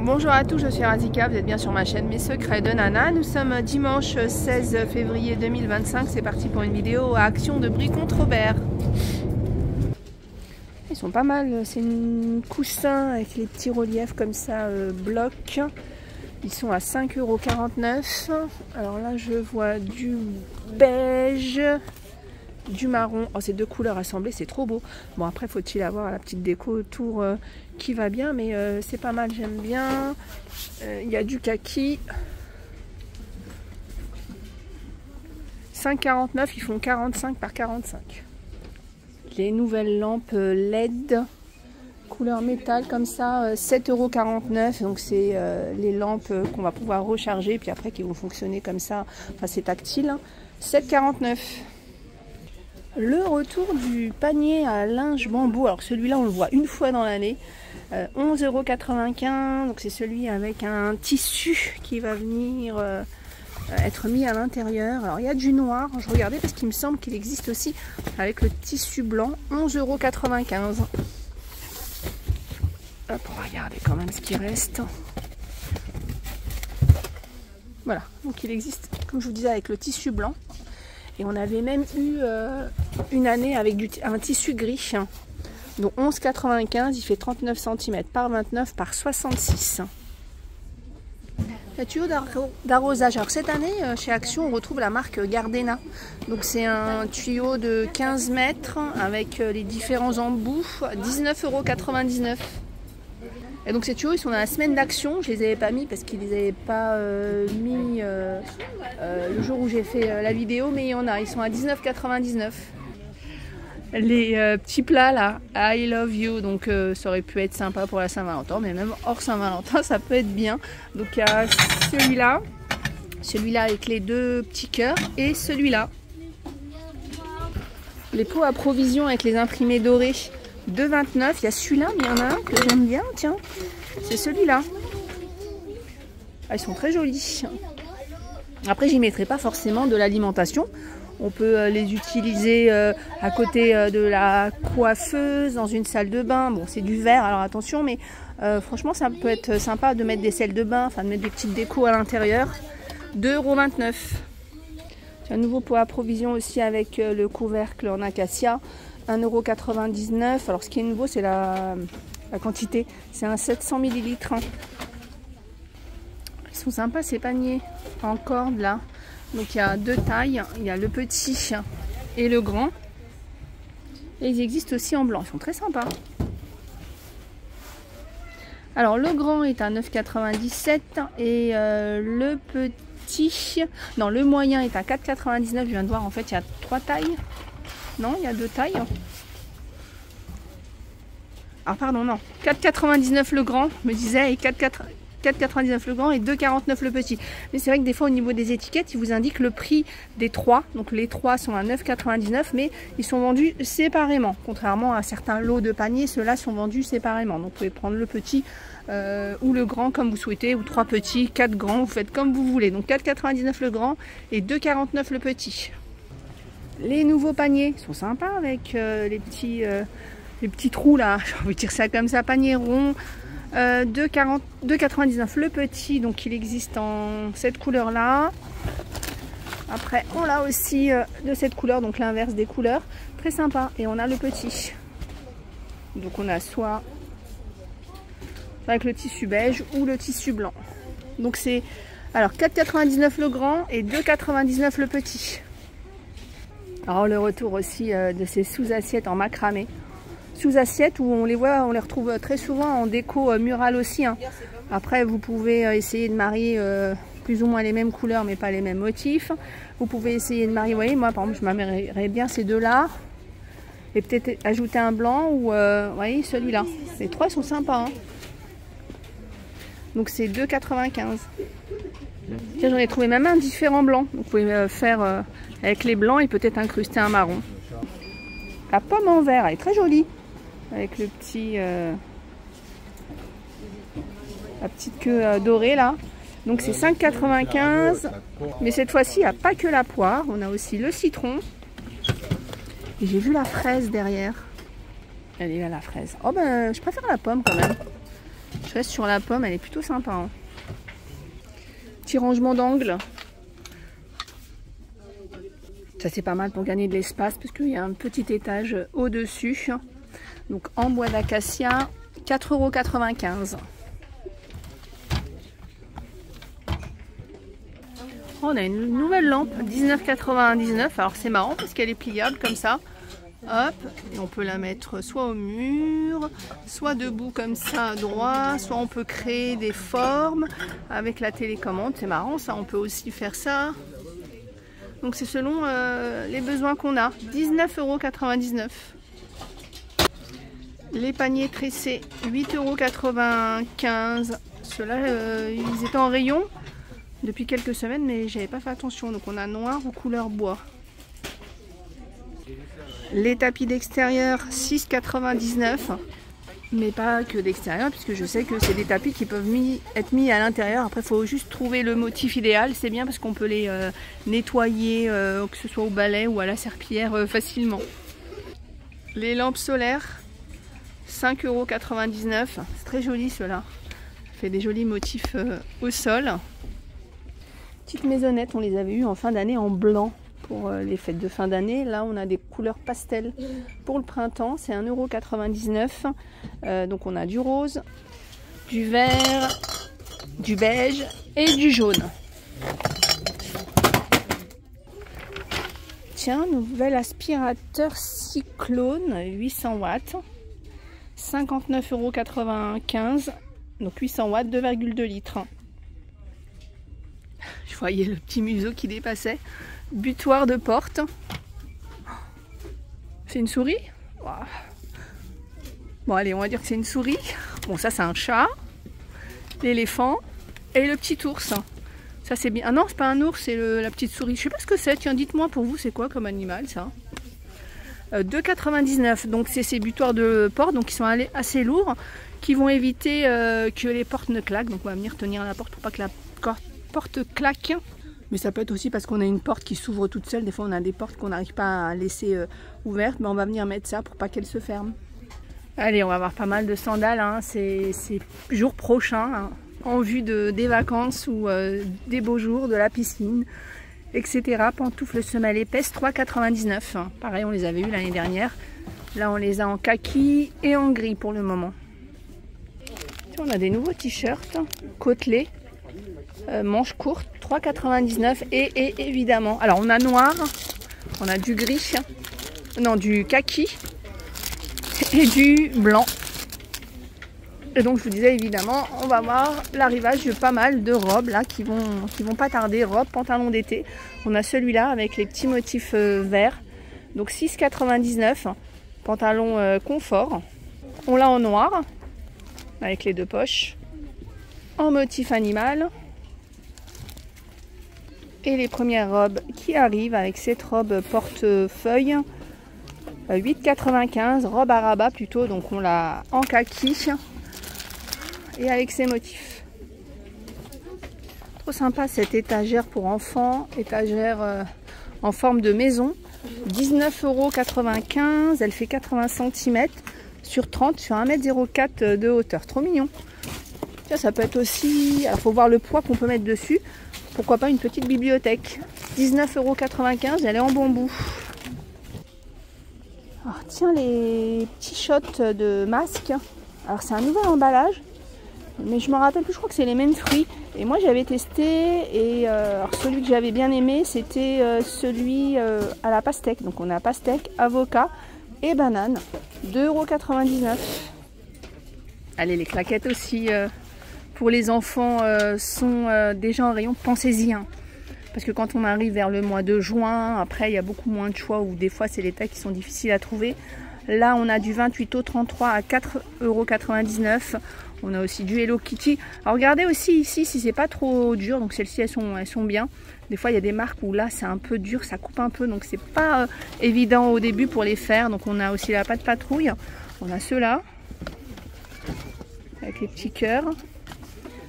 Bonjour à tous, je suis Razika, vous êtes bien sur ma chaîne Mes Secrets de Nana. Nous sommes dimanche 16 février 2025, c'est parti pour une vidéo à Action de Brie contre Robert. Ils sont pas mal, c'est une coussin avec les petits reliefs comme ça, bloc. Ils sont à 5,49 €. Alors là je vois du beige, du marron. Oh, ces deux couleurs assemblées, c'est trop beau. Bon, après faut-il avoir la petite déco autour qui va bien, mais c'est pas mal, j'aime bien. Il y a du kaki. 5,49 €, ils font 45 par 45. Les nouvelles lampes LED couleur métal comme ça, 7,49 €. Donc c'est les lampes qu'on va pouvoir recharger puis après qui vont fonctionner comme ça. Enfin c'est tactile, hein. 7,49 €. Le retour du panier à linge bambou. Alors celui-là on le voit une fois dans l'année. 11,95 €. Donc c'est celui avec un tissu qui va venir être mis à l'intérieur. Alors il y a du noir, je regardais parce qu'il me semble qu'il existe aussi avec le tissu blanc. 11,95 €. Hop, on va regarder quand même ce qui reste. Voilà, donc il existe, comme je vous disais, avec le tissu blanc. Et on avait même eu une année avec un tissu gris. Donc 11,95 €, il fait 39 cm par 29 par 66. Le tuyau d'arrosage. Alors cette année, chez Action, on retrouve la marque Gardena. Donc c'est un tuyau de 15 mètres avec les différents embouts, 19,99 €. Et donc ces tuyaux, ils sont dans la semaine d'Action. Je les avais pas mis parce qu'ils les avaient pas mis le jour où j'ai fait la vidéo, mais il y en a. Ils sont à 19,99 €. Les petits plats là, I love you, donc ça aurait pu être sympa pour la Saint-Valentin, mais même hors Saint-Valentin, ça peut être bien. Donc il y a celui-là avec les deux petits cœurs et celui-là. Les pots à provision avec les imprimés dorés. 2,29 €. Il y a celui-là, mais il y en a un que j'aime bien, tiens. C'est celui-là. Ah, ils sont très jolis. Après, j'y mettrai pas forcément de l'alimentation. On peut les utiliser à côté de la coiffeuse, dans une salle de bain. Bon, c'est du verre, alors attention, mais franchement, ça peut être sympa de mettre des selles de bain, enfin de mettre des petites décos à l'intérieur. 2,29 €. C'est un nouveau pot à provision aussi avec le couvercle en acacia. 1,99 €. Alors ce qui est nouveau, c'est la quantité. C'est un 700 ml. Ils sont sympas ces paniers en corde là. Donc il y a deux tailles. Il y a le petit et le grand. Et ils existent aussi en blanc. Ils sont très sympas. Alors le grand est à 9,97 € et le petit... Non, le moyen est à 4,99 €. Je viens de voir, en fait, il y a trois tailles. Non, il y a deux tailles. Ah pardon, non. 4,99 € le grand, me disait, et 4,99 € le grand et 2,49 € le petit. Mais c'est vrai que des fois au niveau des étiquettes, ils vous indiquent le prix des trois. Donc les trois sont à 9,99 €, mais ils sont vendus séparément. Contrairement à certains lots de paniers, ceux-là sont vendus séparément. Donc vous pouvez prendre le petit ou le grand comme vous souhaitez, ou trois petits, quatre grands, vous faites comme vous voulez. Donc 4,99 € le grand et 2,49 € le petit. Les nouveaux paniers sont sympas avec les petits trous là, j'ai envie de dire ça comme ça, panier rond, 2,99 € le petit, donc il existe en cette couleur là. Après on l'a aussi de cette couleur, donc l'inverse des couleurs, très sympa. Et on a le petit, donc on a soit avec le tissu beige ou le tissu blanc. Donc c'est alors 4,99 € le grand et 2,99 € le petit. Alors le retour aussi de ces sous-assiettes en macramé. Sous-assiettes où on les retrouve très souvent en déco murale aussi, hein. Après vous pouvez essayer de marier plus ou moins les mêmes couleurs mais pas les mêmes motifs. Vous pouvez essayer de marier, vous voyez, moi par exemple je marierais bien ces deux-là. Et peut-être ajouter un blanc ou vous voyez celui-là. Les trois sont sympas, hein. Donc c'est 2,95 €. J'en ai trouvé même un différent blanc. Donc, vous pouvez faire avec les blancs et peut-être incruster un marron. La pomme en verre, elle est très jolie. Avec le petit, la petite queue dorée là. Donc c'est 5,95 €. Mais cette fois-ci, il n'y a pas que la poire. On a aussi le citron. Et j'ai vu la fraise derrière. Elle est là la fraise. Oh ben, je préfère la pomme quand même. Je Celle sur la pomme, elle est plutôt sympa. Hein. Petit rangement d'angle. Ça c'est pas mal pour gagner de l'espace parce qu'il y a un petit étage au-dessus. Donc en bois d'acacia, 4,95 €. On a une nouvelle lampe, 19,99 €. Alors c'est marrant parce qu'elle est pliable comme ça. Hop, et on peut la mettre soit au mur, soit debout comme ça, droit, soit on peut créer des formes avec la télécommande. C'est marrant ça, on peut aussi faire ça. Donc c'est selon les besoins qu'on a. 19,99 €. Les paniers tressés, 8,95 €. Ceux-là, ils étaient en rayon depuis quelques semaines, mais j'avais pas fait attention. Donc on a noir ou couleur bois. Les tapis d'extérieur, 6,99 €. Mais pas que d'extérieur, puisque je sais que c'est des tapis qui peuvent être mis à l'intérieur. Après, il faut juste trouver le motif idéal. C'est bien parce qu'on peut les nettoyer, que ce soit au balai ou à la serpillière facilement. Les lampes solaires, 5,99 €. C'est très joli ceux-là. Ça fait des jolis motifs au sol. Petites maisonnettes, on les avait eues en fin d'année en blanc. Pour les fêtes de fin d'année. Là, on a des couleurs pastel pour le printemps. C'est 1,99 €. Donc, on a du rose, du vert, du beige et du jaune. Tiens, nouvel aspirateur Cyclone, 800 watts. 59,95 €. Donc, 800 watts, 2,2 litres. Je voyais le petit museau qui dépassait. Butoir de porte. C'est une souris? Wow. Bon allez, on va dire que c'est une souris. Bon, ça c'est un chat, l'éléphant et le petit ours. Ça c'est bien. Ah non, c'est pas un ours, c'est la petite souris. Je sais pas ce que c'est. Tiens, dites-moi pour vous, c'est quoi comme animal ça? 2,99 €. Donc c'est ces butoirs de porte, donc ils sont assez lourds, qui vont éviter que les portes ne claquent. Donc on va venir tenir la porte pour pas que la porte claque. Mais ça peut être aussi parce qu'on a une porte qui s'ouvre toute seule. Des fois, on a des portes qu'on n'arrive pas à laisser ouvertes. Mais on va venir mettre ça pour pas qu'elles se ferment. Allez, on va avoir pas mal de sandales. Hein. C'est jour prochain, hein, en vue des vacances ou des beaux jours, de la piscine, etc. Pantoufles semelles épaisses, 3,99 €. Pareil, on les avait eu l'année dernière. Là, on les a en kaki et en gris pour le moment. On a des nouveaux t-shirts côtelés. Manches courtes, 3,99 € et évidemment, alors on a noir, on a du gris, non du kaki et du blanc. Et donc je vous disais évidemment, on va voir l'arrivage de pas mal de robes là qui vont pas tarder, robes, pantalons d'été. On a celui-là avec les petits motifs verts, donc 6,99 €, pantalon confort. On l'a en noir avec les deux poches, en motif animal. Et les premières robes qui arrivent avec cette robe portefeuille, 8,95 €, robe à rabat plutôt, donc on l'a en kaki et avec ses motifs. Trop sympa cette étagère pour enfants, étagère en forme de maison, 19,95 €, elle fait 80 cm sur 30 sur 1,04 m de hauteur, trop mignon. Tiens, ça peut être aussi, il faut voir le poids qu'on peut mettre dessus. Pourquoi pas une petite bibliothèque. 19,95 €, elle est en bambou. Alors tiens, les petits shots de masques. Alors c'est un nouvel emballage, mais je me rappelle plus, je crois que c'est les mêmes fruits. Et moi j'avais testé, et alors celui que j'avais bien aimé, c'était celui à la pastèque. Donc on a pastèque, avocat et banane. 2,99 €. Allez, les claquettes aussi. Pour les enfants sont déjà en rayon, pensez-y. Hein. Parce que quand on arrive vers le mois de juin, après il y a beaucoup moins de choix, ou des fois c'est les tailles qui sont difficiles à trouver. Là on a du 28 au 33 à 4,99 €. On a aussi du Hello Kitty. Alors regardez aussi ici si c'est pas trop dur, donc celles-ci elles sont bien. Des fois il y a des marques où là c'est un peu dur, ça coupe un peu, donc c'est pas évident au début pour les faire. Donc on a aussi la pâte patrouille, on a ceux-là, avec les petits cœurs.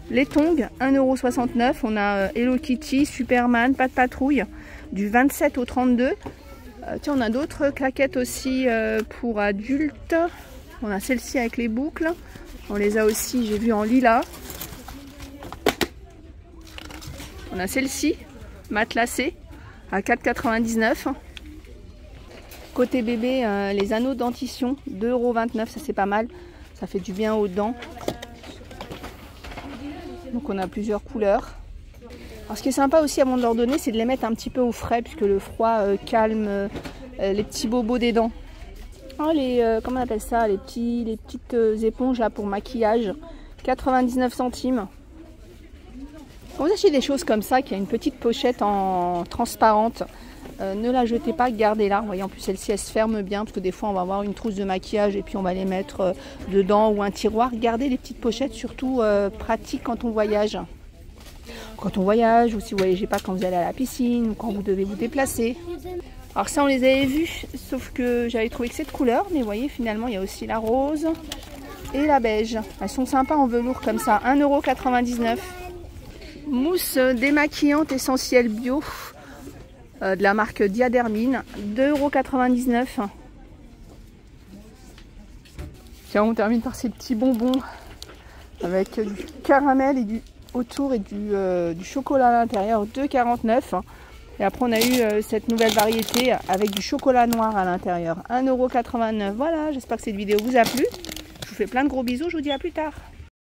Les tongs, 1,69 €. On a Hello Kitty, Superman, Pâte Patrouille, du 27 au 32. Tiens, on a d'autres claquettes aussi pour adultes. On a celle-ci avec les boucles. On les a aussi, j'ai vu en lilas. On a celle-ci, matelassée, à 4,99 €. Côté bébé, les anneaux dentition, 2,29 €, ça c'est pas mal. Ça fait du bien aux dents. Donc on a plusieurs couleurs. Alors ce qui est sympa aussi avant de leur donner, c'est de les mettre un petit peu au frais, puisque le froid calme les petits bobos des dents. Oh, comment on appelle ça, les petites éponges là pour maquillage, 99 centimes. Quand vous achetez des choses comme ça, qui a une petite pochette en transparente, ne la jetez pas, gardez-la. Vous voyez, en plus celle-ci elle se ferme bien, parce que des fois on va avoir une trousse de maquillage et puis on va les mettre dedans, ou un tiroir. Gardez les petites pochettes, surtout pratiques quand on voyage. Quand on voyage, ou si vous ne voyagez pas quand vous allez à la piscine, ou quand vous devez vous déplacer. Alors ça on les avait vus, sauf que j'avais trouvé que cette couleur, mais vous voyez finalement il y a aussi la rose et la beige. Elles sont sympas en velours comme ça, 1,99 €. Mousse démaquillante essentielle bio de la marque Diadermine, 2,99 €. Tiens, on termine par ces petits bonbons avec du caramel et autour et du chocolat à l'intérieur, 2,49 €. Et après on a eu cette nouvelle variété avec du chocolat noir à l'intérieur, 1,89 €. Voilà, j'espère que cette vidéo vous a plu. Je vous fais plein de gros bisous, je vous dis à plus tard.